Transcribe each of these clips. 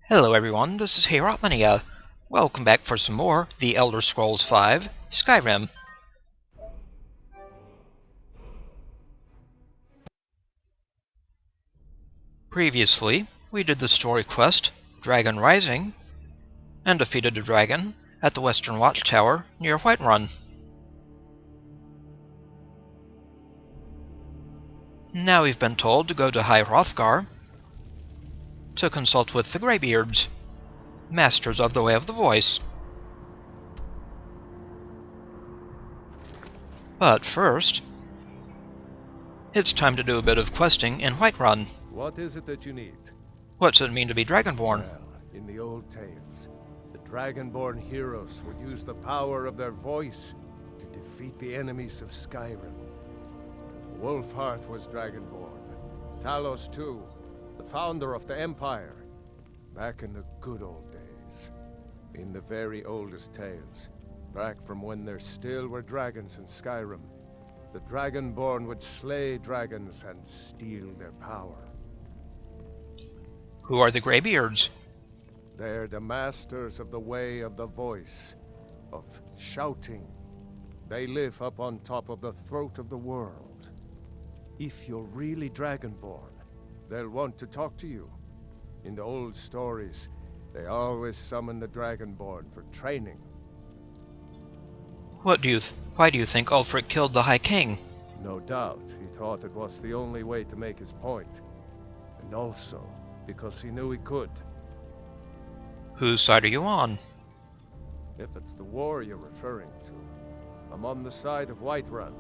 Hello everyone, this is High Hrothgar. Welcome back for some more The Elder Scrolls V, Skyrim. Previously, we did the story quest, Dragon Rising, and defeated a dragon at the Western Watchtower near Whiterun. Now we've been told to go to High Hrothgar to consult with the Greybeards, masters of the Way of the Voice. But first, it's time to do a bit of questing in Whiterun. What is it that you need? What's it mean to be Dragonborn? Well, in the old tales, the Dragonborn heroes would use the power of their voice to defeat the enemies of Skyrim. Wolfhearth was Dragonborn. Talos too, the founder of the Empire. Back in the good old days. In the very oldest tales, back from when there still were dragons in Skyrim, the Dragonborn would slay dragons and steal their power. Who are the Greybeards? They're the masters of the Way of the Voice, of shouting. They live up on top of the throat of the world. If you're really Dragonborn, they'll want to talk to you. In the old stories, they always summon the Dragonborn for training. Why do you think Ulfric killed the High King? No doubt, he thought it was the only way to make his point. And also, because he knew he could. Whose side are you on? If it's the war you're referring to, I'm on the side of Whiterun.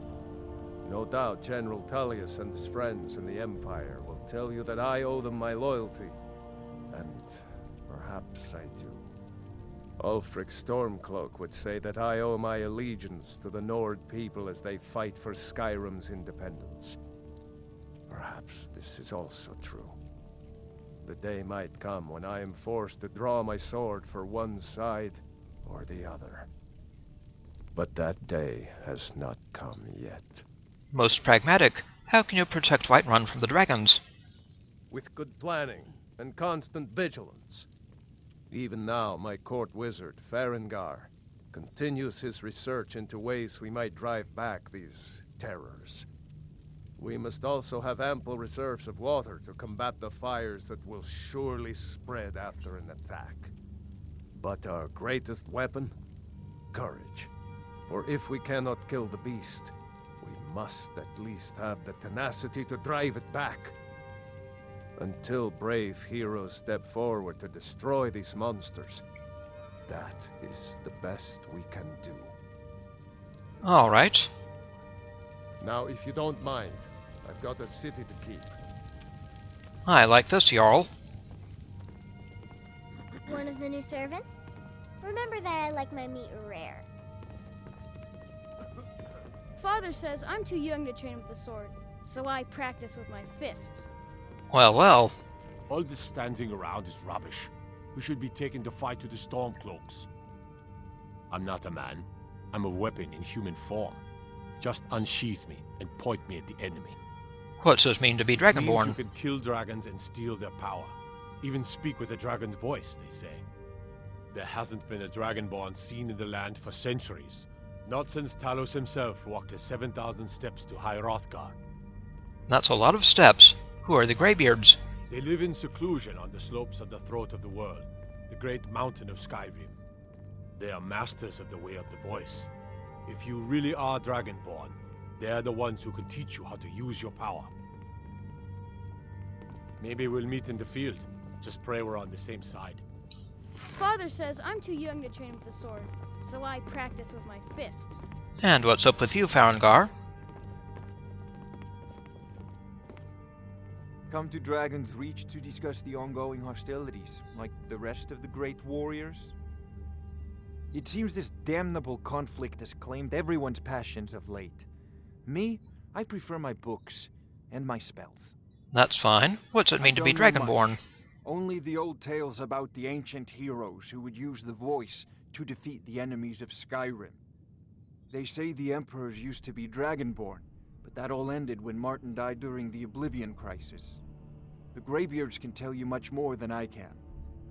No doubt General Tullius and his friends in the Empire will tell you that I owe them my loyalty. And perhaps I do. Ulfric Stormcloak would say that I owe my allegiance to the Nord people as they fight for Skyrim's independence. Perhaps this is also true. The day might come when I am forced to draw my sword for one side or the other. But that day has not come yet. Most pragmatic. How can you protect Whiterun from the dragons? With good planning and constant vigilance. Even now, my court wizard, Farengar, continues his research into ways we might drive back these terrors. We must also have ample reserves of water to combat the fires that will surely spread after an attack. But our greatest weapon? Courage. For if we cannot kill the beast, we must at least have the tenacity to drive it back. Until brave heroes step forward to destroy these monsters, that is the best we can do. All right. Now, if you don't mind, I've got a city to keep. I like this, Jarl. One of the new servants? Remember that I like my meat rare. Father says I'm too young to train with the sword, so I practice with my fists. Well, well. All this standing around is rubbish. We should be taking the fight to the Stormcloaks. I'm not a man. I'm a weapon in human form. Just unsheath me and point me at the enemy. What does it mean to be It means Dragonborn? you can kill dragons and steal their power. Even speak with a dragon's voice, they say. There hasn't been a Dragonborn seen in the land for centuries. Not since Talos himself walked his 7,000 steps to High Hrothgar. That's a lot of steps. Who are the Greybeards? They live in seclusion on the slopes of the Throat of the World, the great mountain of Skyrim. They are masters of the Way of the Voice. If you really are Dragonborn, they are the ones who can teach you how to use your power. Maybe we'll meet in the field. Just pray we're on the same side. Father says I'm too young to train with the sword, so I practice with my fists. And what's up with you, Farengar? Come to Dragon's Reach to discuss the ongoing hostilities, like the rest of the great warriors? It seems this damnable conflict has claimed everyone's passions of late. Me, I prefer my books and my spells. That's fine. What's it mean to be I don't know Dragonborn? much. Only the old tales about the ancient heroes who would use the voice to defeat the enemies of Skyrim. They say the emperors used to be Dragonborn, but that all ended when Martin died during the Oblivion Crisis. The Greybeards can tell you much more than I can.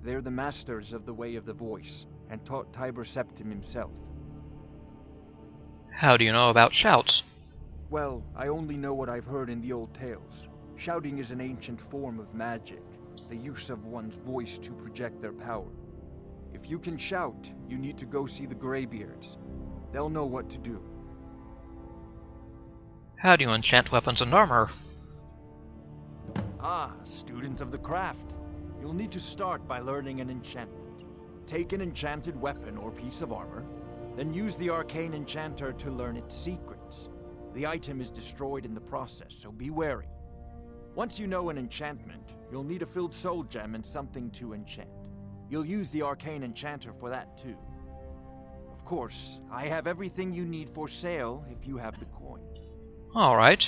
They're the masters of the Way of the Voice, and taught Tiber Septim himself. How do you know about shouts? Well, I only know what I've heard in the old tales. Shouting is an ancient form of magic, the use of one's voice to project their power. If you can shout, you need to go see the Greybeards. They'll know what to do. How do you enchant weapons and armor? Ah, student of the craft. You'll need to start by learning an enchantment. Take an enchanted weapon or piece of armor, then use the Arcane Enchanter to learn its secrets. The item is destroyed in the process, so be wary. Once you know an enchantment, you'll need a filled soul gem and something to enchant. You'll use the Arcane Enchanter for that too. Of course, I have everything you need for sale if you have the coin. Alright.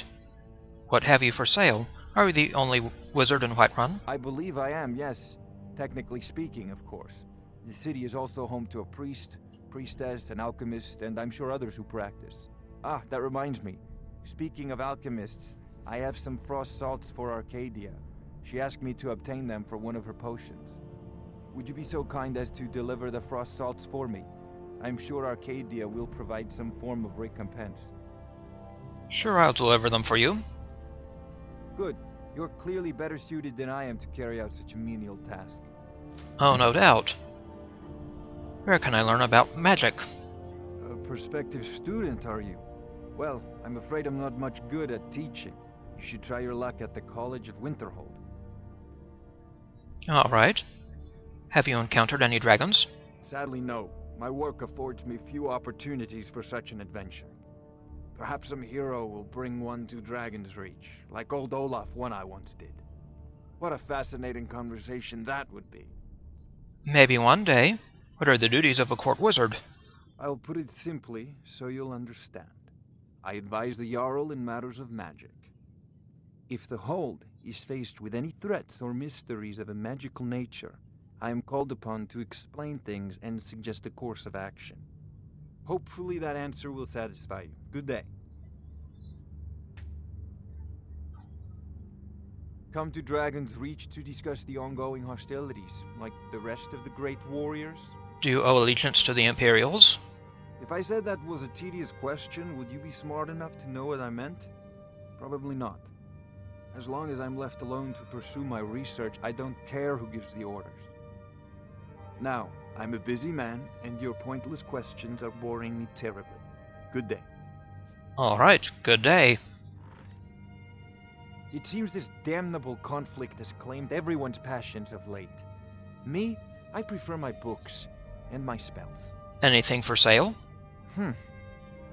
What have you for sale? Are you the only wizard in Whiterun? I believe I am, yes. Technically speaking, of course. The city is also home to a priest, priestess, an alchemist, and I'm sure others who practice. Ah, that reminds me. Speaking of alchemists, I have some frost salts for Arcadia. She asked me to obtain them for one of her potions. Would you be so kind as to deliver the frost salts for me? I'm sure Arcadia will provide some form of recompense. Sure, I'll deliver them for you. Good. You're clearly better suited than I am to carry out such a menial task. Oh, no doubt. Where can I learn about magic? A prospective student, are you? Well, I'm afraid I'm not much good at teaching. You should try your luck at the College of Winterhold. Alright. Have you encountered any dragons? Sadly, no. My work affords me few opportunities for such an adventure. Perhaps some hero will bring one to Dragon's Reach, like old Olaf one I once did. What a fascinating conversation that would be. Maybe one day. What are the duties of a court wizard? I'll put it simply, so you'll understand. I advise the Jarl in matters of magic. If the Hold is faced with any threats or mysteries of a magical nature, I am called upon to explain things and suggest a course of action. Hopefully that answer will satisfy you. Good day. Come to Dragon's Reach to discuss the ongoing hostilities, like the rest of the great warriors? Do you owe allegiance to the Imperials? If I said that was a tedious question, would you be smart enough to know what I meant? Probably not. As long as I'm left alone to pursue my research, I don't care who gives the orders. Now, I'm a busy man, and your pointless questions are boring me terribly. Good day. Alright, good day. It seems this damnable conflict has claimed everyone's passions of late. Me, I prefer my books and my spells. Anything for sale?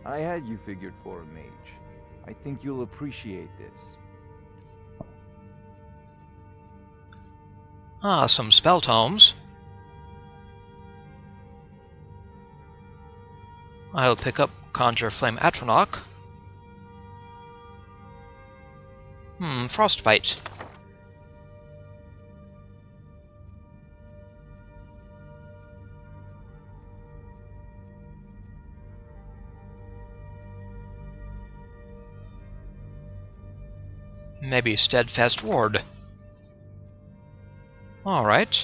I had you figured for a mage. I think you'll appreciate this. Ah, some spell tomes. I'll pick up Conjure Flame Atronach. Frostbite. Maybe Steadfast Ward. Alright.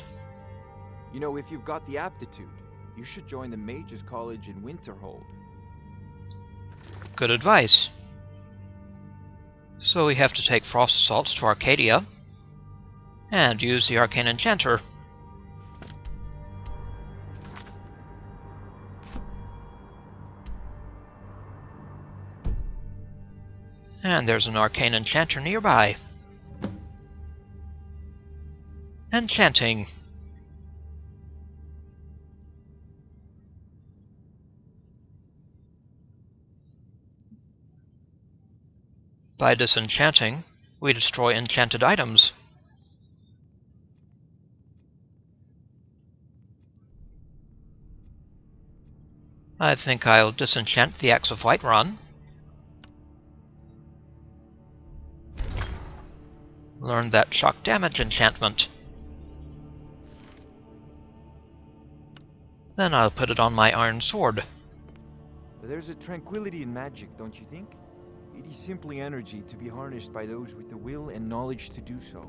You know, if you've got the aptitude, you should join the Mages College in Winterhold. Good advice. So we have to take frost salts to Arcadia, and use the Arcane Enchanter. And there's an Arcane Enchanter nearby. Enchanting. By disenchanting, we destroy enchanted items. I think I'll disenchant the Axe of Whiterun. Learn that shock damage enchantment. Then I'll put it on my iron sword. There's a tranquility in magic, don't you think? It is simply energy to be harnessed by those with the will and knowledge to do so.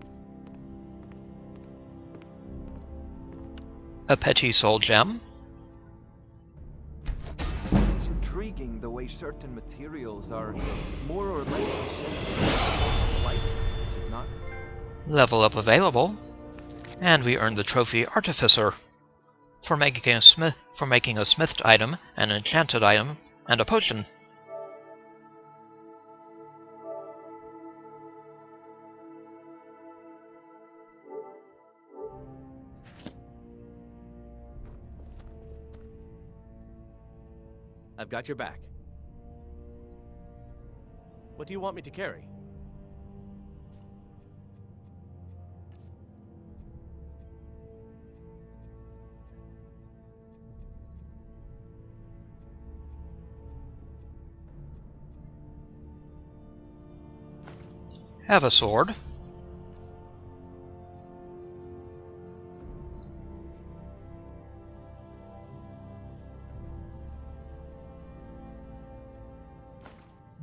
A petty soul gem. It's intriguing the way certain materials are more or less the same. Light, is it not? Level up available. And we earned the trophy Artificer for making a smithed item, an enchanted item, and a potion. I've got your back. What do you want me to carry? Have a sword.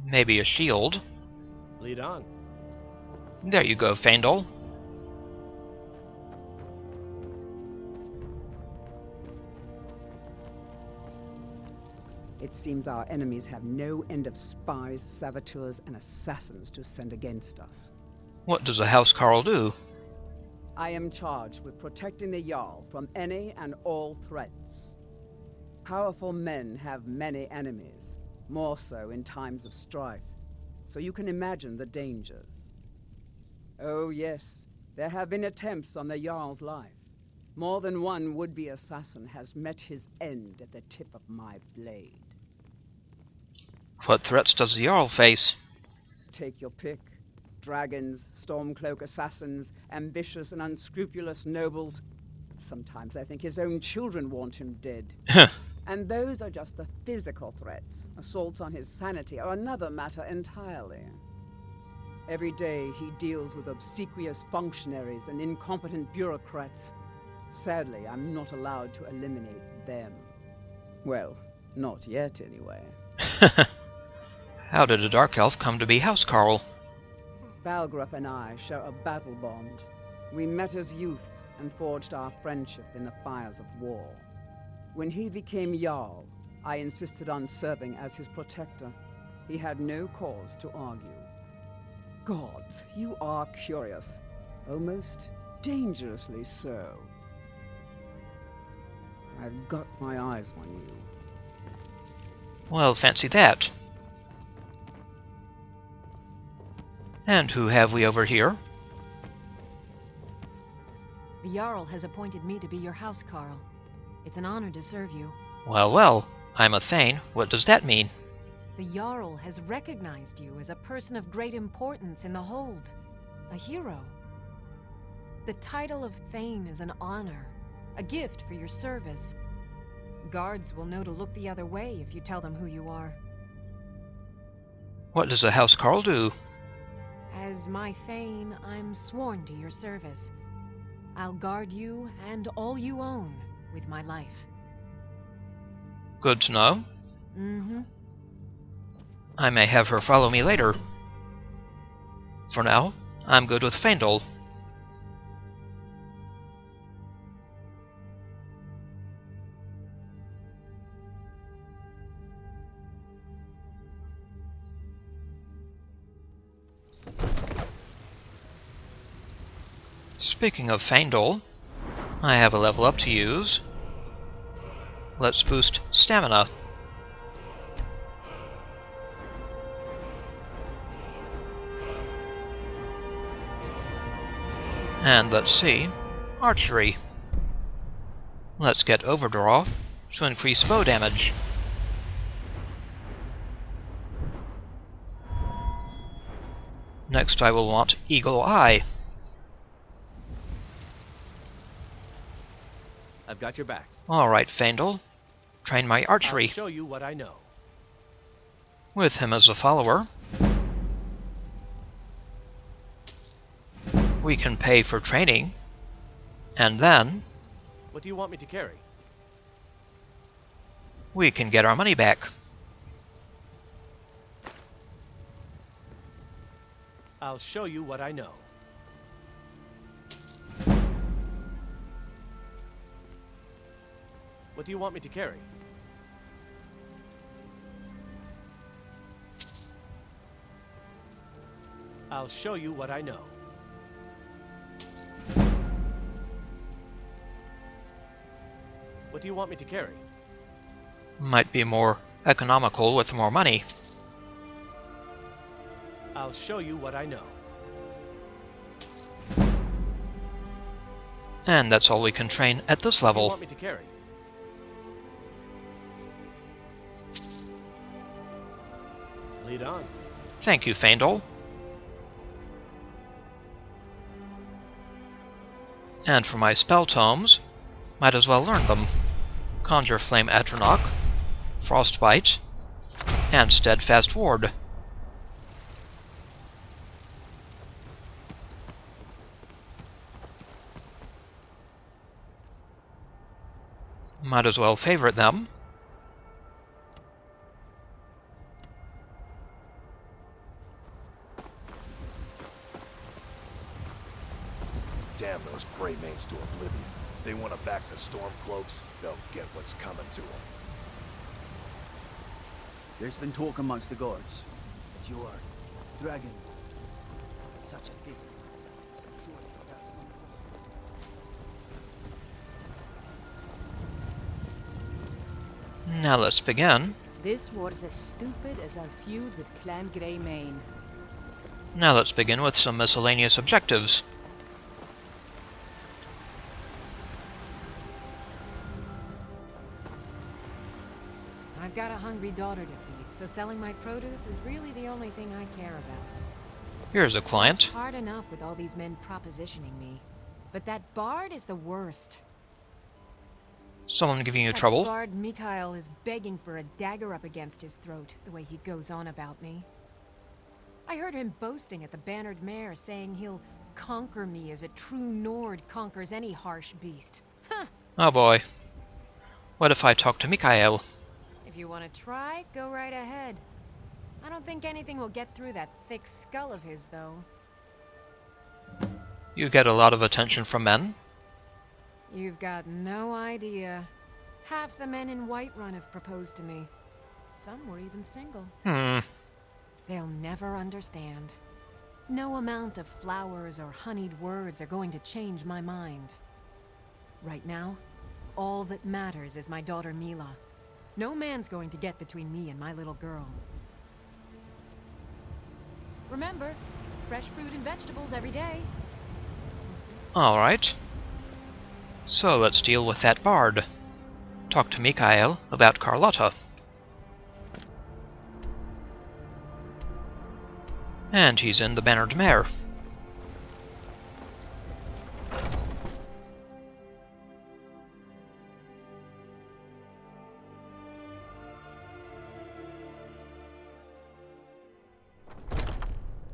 Maybe a shield. Lead on. There you go, Faendal. It seems our enemies have no end of spies, saboteurs, and assassins to send against us. What does a housecarl do? I am charged with protecting the Jarl from any and all threats. Powerful men have many enemies, more so in times of strife, so you can imagine the dangers. Oh yes, there have been attempts on the Jarl's life. More than one would-be assassin has met his end at the tip of my blade. What threats does the Jarl face? Take your pick. Dragons, Stormcloak assassins, ambitious and unscrupulous nobles. Sometimes I think his own children want him dead. And those are just the physical threats. Assaults on his sanity are another matter entirely. Every day he deals with obsequious functionaries and incompetent bureaucrats. Sadly, I'm not allowed to eliminate them. Well, not yet anyway. How did a Dark Elf come to be housecarl? Balgruuf and I share a battle bond. We met as youths and forged our friendship in the fires of war. When he became Jarl, I insisted on serving as his protector. He had no cause to argue. Gods, you are curious. Almost dangerously so. I've got my eyes on you. Well, fancy that. And who have we over here? The Jarl has appointed me to be your housecarl. It's an honor to serve you. Well, well, I'm a Thane. What does that mean? The Jarl has recognized you as a person of great importance in the Hold. A hero. The title of Thane is an honor, a gift for your service. Guards will know to look the other way if you tell them who you are. What does a housecarl do? As my Thane, I'm sworn to your service. I'll guard you and all you own with my life. Good to know. Mm-hmm. I may have her follow me later. For now, I'm good with Faendal. Speaking of Faendal, I have a level up to use. Let's boost stamina. And let's see, archery. Let's get overdraw to increase bow damage. Next I will want Eagle Eye. I've got your back. Alright, Faendal. Train my archery. I'll show you what I know. With him as a follower, we can pay for training, and then What do you want me to carry? we can get our money back. I'll show you what I know. What do you want me to carry? I'll show you what I know. What do you want me to carry? Might be more economical with more money. I'll show you what I know. And that's all we can train at this What do you level. want me to carry? Lead on. Thank you, Faendal. And for my spell tomes, might as well learn them. Conjure Flame Atronach, Frostbite, and Steadfast Ward. Might as well favorite them. Damn those Greymanes to oblivion. They want to back the Stormcloaks, they'll get what's coming to them. There's been talk amongst the guards that you are dragon. Such a thing. Surely that's not Now let's begin. This war's as stupid as our feud with Clan Greymane. Now let's begin with some miscellaneous objectives. I've got a hungry daughter to feed, so selling my produce is really the only thing I care about. Here's a It's client. hard enough with all these men propositioning me, but that bard is the worst. Someone giving you That trouble. bard Mikhail is begging for a dagger up against his throat, the way he goes on about me. I heard him boasting at the Bannered Mare, saying he'll conquer me as a true Nord conquers any harsh beast. Huh! Oh boy. What if I talk to Mikhail? If you want to try, go right ahead. I don't think anything will get through that thick skull of his, though. You get a lot of attention from men. You've got no idea. Half the men in Whiterun have proposed to me. Some were even single. They'll never understand. No amount of flowers or honeyed words are going to change my mind. Right now, all that matters is my daughter Mila. No man's going to get between me and my little girl. Remember, fresh fruit and vegetables every day. Alright. So let's deal with that bard. Talk to Mikhail about Carlotta. And he's in the Bannered Mare.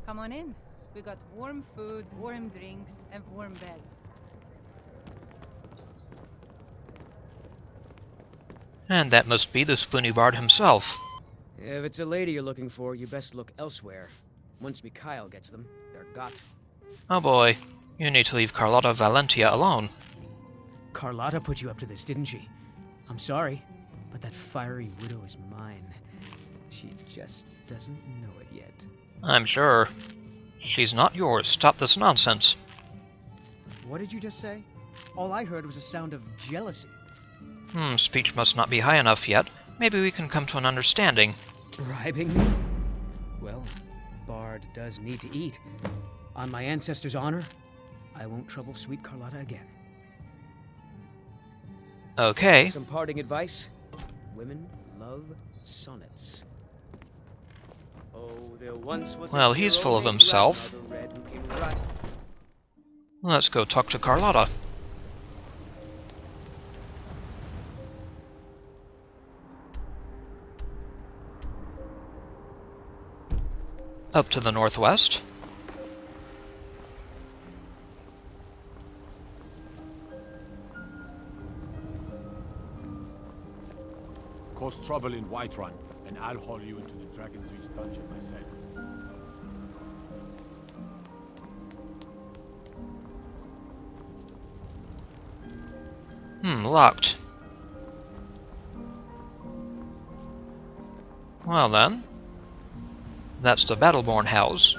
Come on in. We got warm food, warm drinks, and warm beds. And that must be the Spoony Bard himself. If it's a lady you're looking for, you best look elsewhere. Once Mikhail gets them, they're got. Oh boy, you need to leave Carlotta Valentia alone. Carlotta put you up to this, didn't she? I'm sorry, but that fiery widow is mine. She just doesn't know it yet. I'm sure. She's not yours. Stop this nonsense. What did you just say? All I heard was a sound of jealousy. Speech must not be high enough yet. Maybe we can come to an understanding. Bribing me? Well, Bard does need to eat. On my ancestors' honor, I won't trouble sweet Carlotta again. Okay. Some parting advice? Women love sonnets. Oh, there once was Well, he's full of himself. Let's go talk to Carlotta. Up to the northwest. Cause trouble in Whiterun, and I'll haul you into the Dragon's Reach dungeon myself. Locked. Well then, that's the Battleborn house.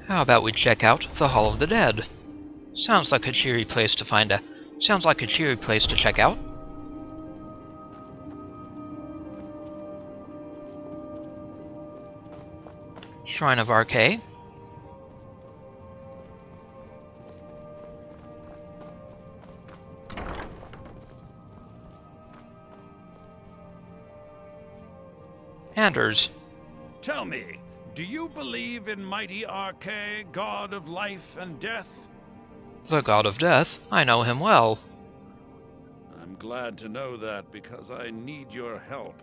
How about we check out the Hall of the Dead? Sounds like a cheery place to check out. Shrine of Arcadia. Anders. Tell me, do you believe in mighty Arcadia, god of life and death? The god of death? I know him well. I'm glad to know that, because I need your help.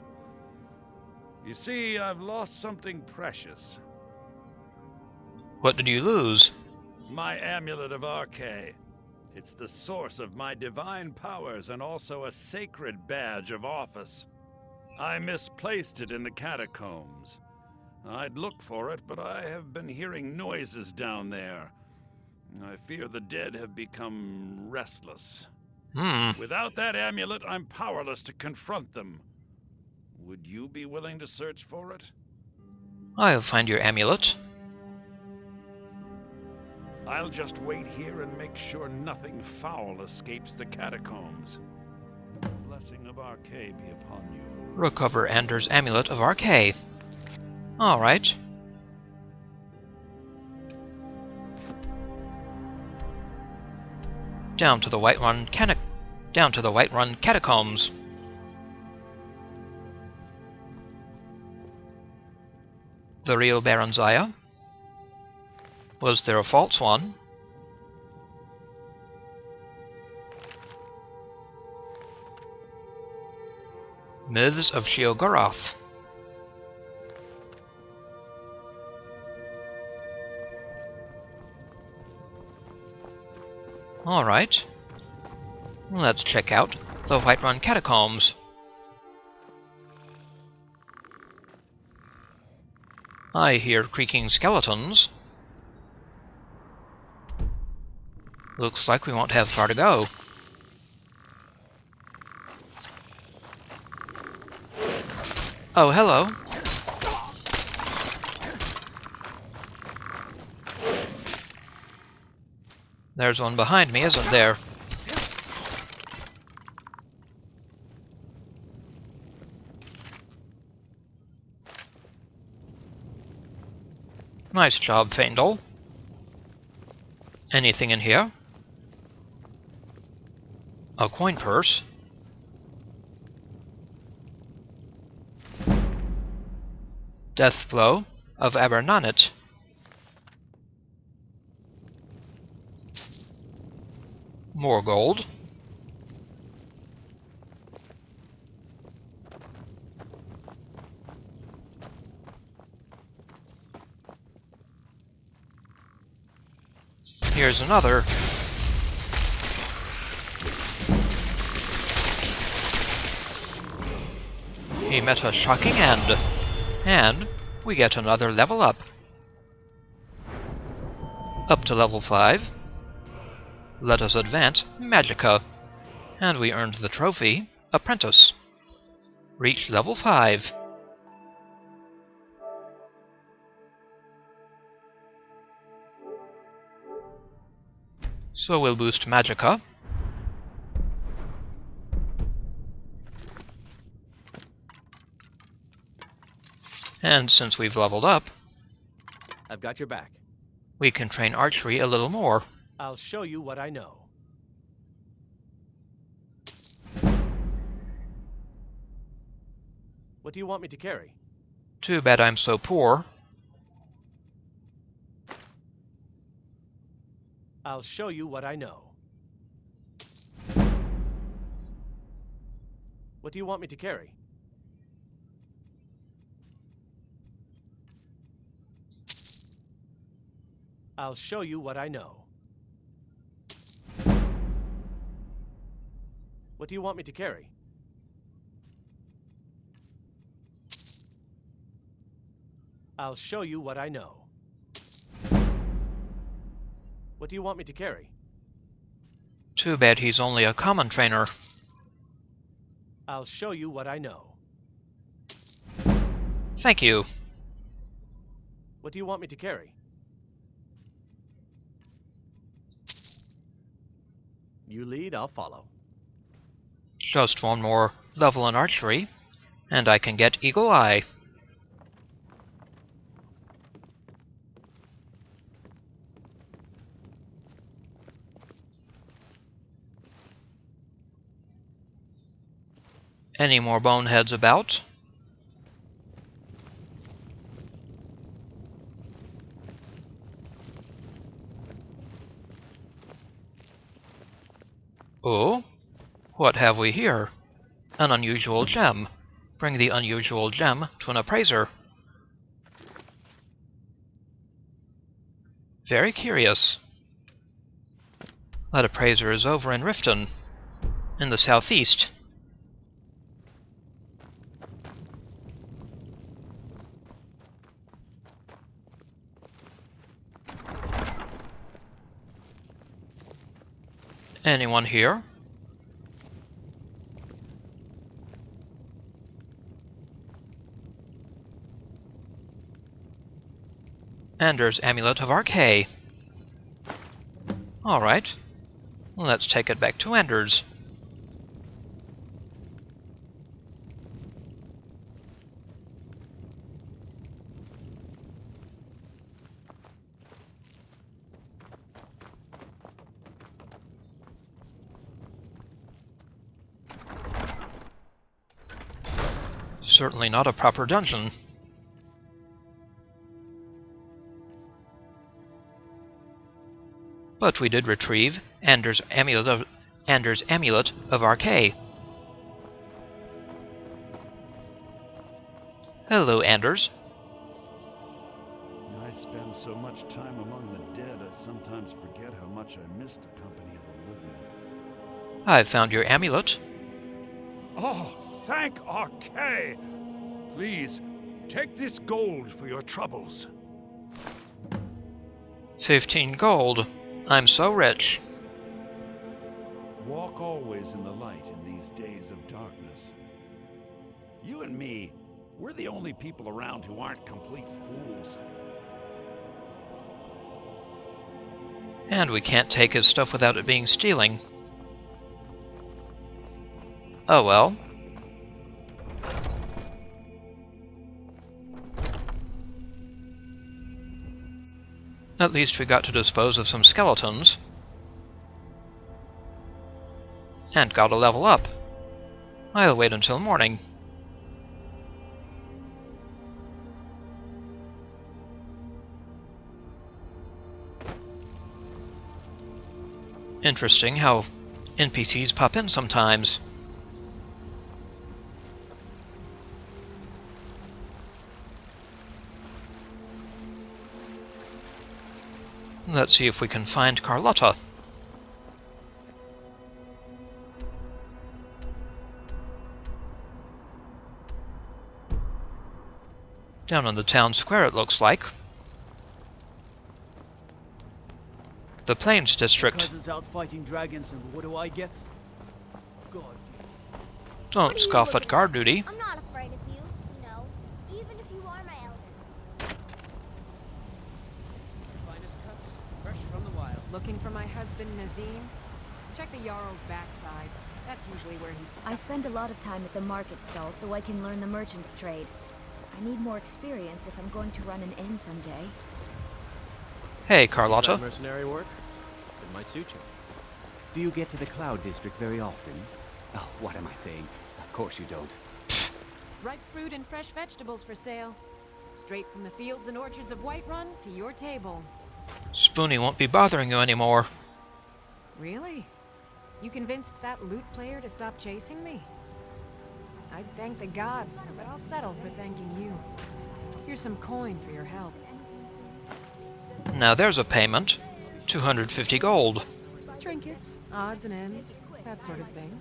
You see, I've lost something precious. What did you lose? My amulet of Arcadia. It's the source of my divine powers and also a sacred badge of office. I misplaced it in the catacombs. I'd looked for it, but I have been hearing noises down there. I fear the dead have become restless. Without that amulet, I'm powerless to confront them. Would you be willing to search for it? I'll find your amulet. I'll just wait here and make sure nothing foul escapes the catacombs. The blessing of Arcadia be upon you. Recover Anders' amulet of Arcadia. Alright. Down to the Whiterun catacombs. The real Baron Zaya? Was there a false one? Myths of Sheogorath. Alright. Let's check out the Whiterun catacombs. I hear creaking skeletons. Looks like we won't have far to go. Oh, hello. There's one behind me, isn't there? Nice job, Faendal. Anything in here? A coin purse. Deathblow of Abernonnet. More gold. Here's another. He met a shocking end. And we get another level up. Up to level 5. Let us advance Magicka. And we earned the trophy, Apprentice. Reach level 5. So we'll boost Magicka. And since we've leveled up, I've got your back. We can train archery a little more. I'll show you what I know. What do you want me to carry? Too bad I'm so poor. I'll show you what I know. What do you want me to carry? I'll show you what I know. What do you want me to carry? I'll show you what I know. What do you want me to carry? Too bad he's only a common trainer. I'll show you what I know. Thank you. What do you want me to carry? You lead, I'll follow. Just one more level in archery, and I can get Eagle Eye. Any more boneheads about? Oh? What have we here? An unusual gem. Bring the unusual gem to an appraiser. Very curious. That appraiser is over in Riften, in the southeast. Anyone here? Anders' Amulet of Arcane. Alright. Let's take it back to Anders. Certainly not a proper dungeon. But we did retrieve Anders' Amulet of Arcane. Hello, Anders. I spend so much time among the dead, I sometimes forget how much I miss the company of the living. I've found your amulet. Oh, thank Arcane! Please, take this gold for your troubles. 15 gold. I'm so rich. Walk always in the light in these days of darkness. You and me, we're the only people around who aren't complete fools. And we can't take his stuff without it being stealing. Oh well. At least we got to dispose of some skeletons. And got a level up. I'll wait until morning. Interesting how NPCs pop in sometimes. Let's see if we can find Carlotta. Down on the town square, it looks like. The Plains District. My cousin's out fighting dragons, and what do I get? God. Don't scoff at guard duty. I'm not afraid of you, you know, even if you are my elder. Finest cuts, fresh from the wild. Looking for my husband Nazim? Check the Jarl's backside. That's usually where he's. I spend a lot of time at the market stall so I can learn the merchant's trade. I need more experience if I'm going to run an inn someday. Hey, Carlotta. Mercenary work? It might suit you. Do you get to the Cloud District very often? Oh, what am I saying? Of course you don't. Ripe fruit and fresh vegetables for sale. Straight from the fields and orchards of Whiterun to your table. Spoony won't be bothering you anymore. Really? You convinced that lute player to stop chasing me? I'd thank the gods, but I'll settle for thanking you. Here's some coin for your help. Now there's a payment. 250 gold. Trinkets, odds and ends, that sort of thing.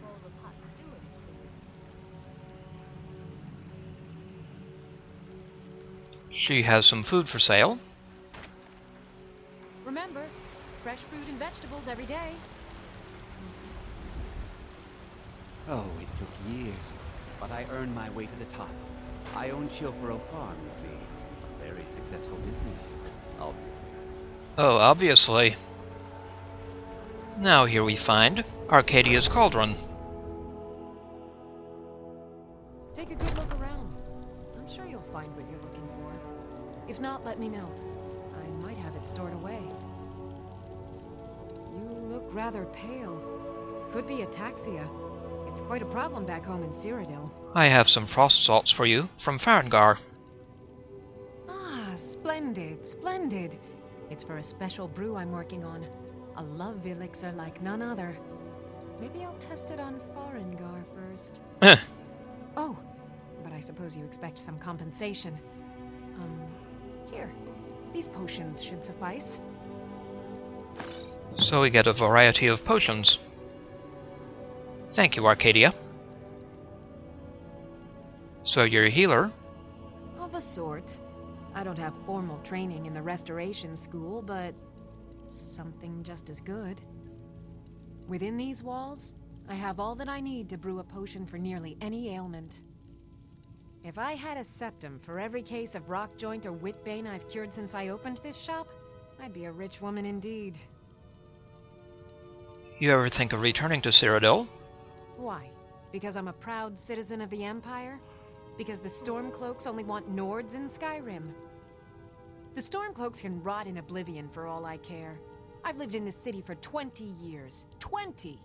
She has some food for sale. Remember, Fresh fruit and vegetables every day. Oh, it took years, but I earned my way to the top. I own Chilfaro Farm, you see. Very successful business, obviously. Oh, obviously. Now here we find Arcadia's Cauldron. Take a good look around. I'm sure you'll find what you're looking for. If not, let me know. I might have it stored away. You look rather pale. Could be ataxia. It's quite a problem back home in Cyrodiil. I have some frost salts for you from Farengar. Ah, splendid, splendid. It's for a special brew I'm working on. A love elixir like none other. Maybe I'll test it on Farengar first. Oh, but I suppose you expect some compensation. Here. These potions should suffice. So we get a variety of potions. Thank you, Arcadia. So you're a healer? Of a sort. I don't have formal training in the restoration school, but something just as good. Within these walls, I have all that I need to brew a potion for nearly any ailment. If I had a septum for every case of rock joint or whitbane I've cured since I opened this shop, I'd be a rich woman indeed. You ever think of returning to Cyrodiil? Why? Because I'm a proud citizen of the Empire? Because the Stormcloaks only want Nords in Skyrim? The Stormcloaks can rot in oblivion for all I care. I've lived in this city for 20 years. 20!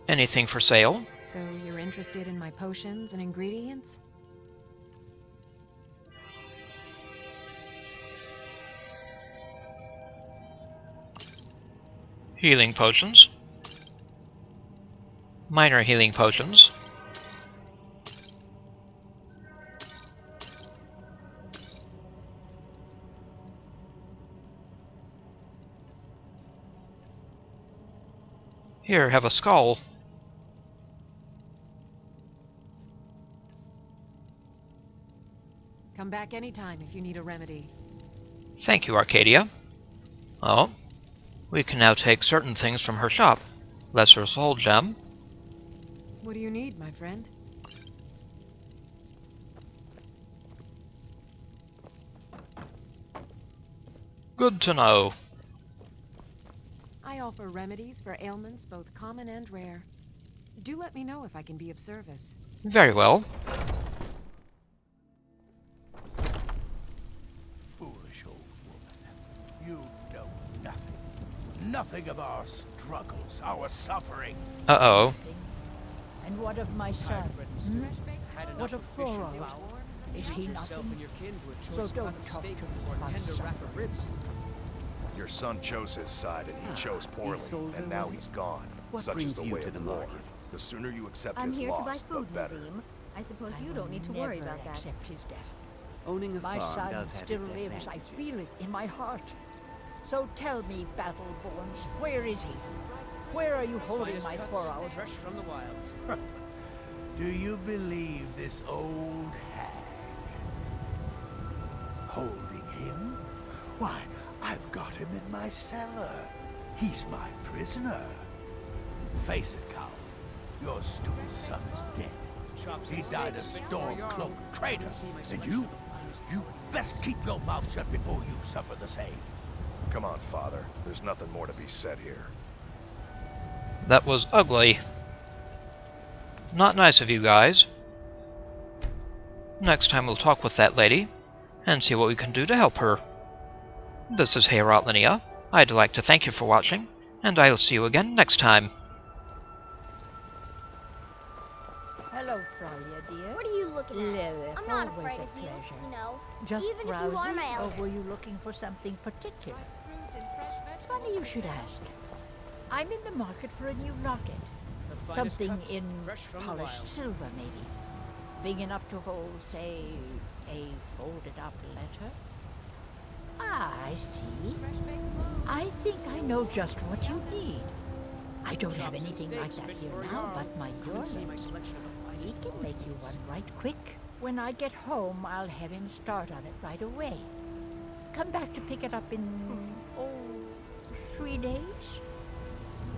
Anything for sale? So you're interested in my potions and ingredients? Healing potions. Minor healing potions. Here, have a skull. Come back anytime if you need a remedy. Thank you, Arcadia. Oh, we can now take certain things from her shop. Lesser Soul Gem. What do you need, my friend? Good to know. I offer remedies for ailments both common and rare. Do let me know if I can be of service. Very well. Foolish old woman. You know nothing. Nothing of our struggles, our suffering. Uh-oh. And what of my son? What of Thoreau? Is he nothing? So don't talk to me about ribs. Your son chose his side, and he chose poorly, and now he's gone. Such is the way of the war. The sooner you accept his I'm loss, here to buy food, the better. Nazim. I suppose you don't need to worry about that. Accept his death. Owning a My farm son does have still its lives. I advantages. feel it in my heart. So tell me, Battleborns, where is he? Where are you holding my Thoreau? Fresh from the wilds. Do you believe this old hag? Holding him? Why, I've got him in my cellar. He's my prisoner. Face it, coward. Your stupid son is dead. He died a Stormcloak traitor. And you best keep your mouth shut before you suffer the same. Come on, Father. There's nothing more to be said here. That was ugly. Not nice of you guys. Next time we'll talk with that lady, and see what we can do to help her. This is High Hrothgar. I'd like to thank you for watching, and I'll see you again next time. Hello, Fraulia, dear. What are you looking at? Lilith, I'm not always afraid a of you, pleasure. you know. Just even if you are browsing, my or elder. were you looking for something particular? Funny you should ask. I'm in the market for a new locket. Something in polished silver, maybe. Big enough to hold, say, a folded-up letter. Ah, I see. I think I know just what you need. I don't have anything like that here now, but my Yorman, he can make you one right quick. When I get home, I'll have him start on it right away. come back to pick it up in, 3 days?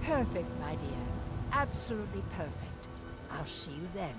Perfect, my dear. Absolutely perfect. I'll see you then.